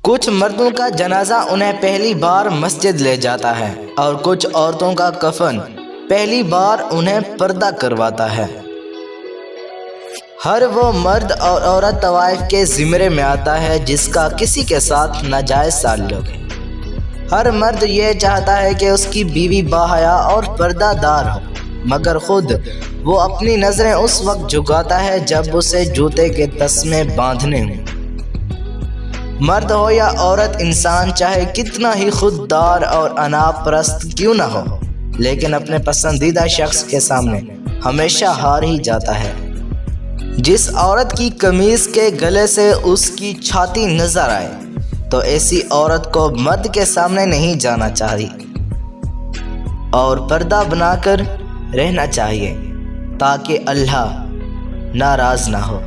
کچھ مردوں کا جنازہ انہیں پہلی بار مسجد لے جاتا ہے اور کچھ عورتوں کا کفن پہلی بار انہیں پردہ کرواتا ہے۔ ہر وہ مرد اور عورت طوائف کے زمرے میں آتا ہے جس کا کسی کے ساتھ ناجائز تعلق ہے۔ ہر مرد یہ چاہتا ہے کہ اس کی بیوی باحیا اور پردہ دار ہو، مگر خود وہ اپنی نظریں اس وقت جھکاتا ہے جب اسے جوتے کے تسمے باندھنے ہوں۔ مرد ہو یا عورت، انسان چاہے کتنا ہی خوددار اور انا پرست کیوں نہ ہو، لیکن اپنے پسندیدہ شخص کے سامنے ہمیشہ ہار ہی جاتا ہے۔ جس عورت کی قمیض کے گلے سے اس کی چھاتی نظر آئے تو ایسی عورت کو مرد کے سامنے نہیں جانا چاہیے اور پردہ بنا کر رہنا چاہیے تاکہ اللہ ناراض نہ ہو۔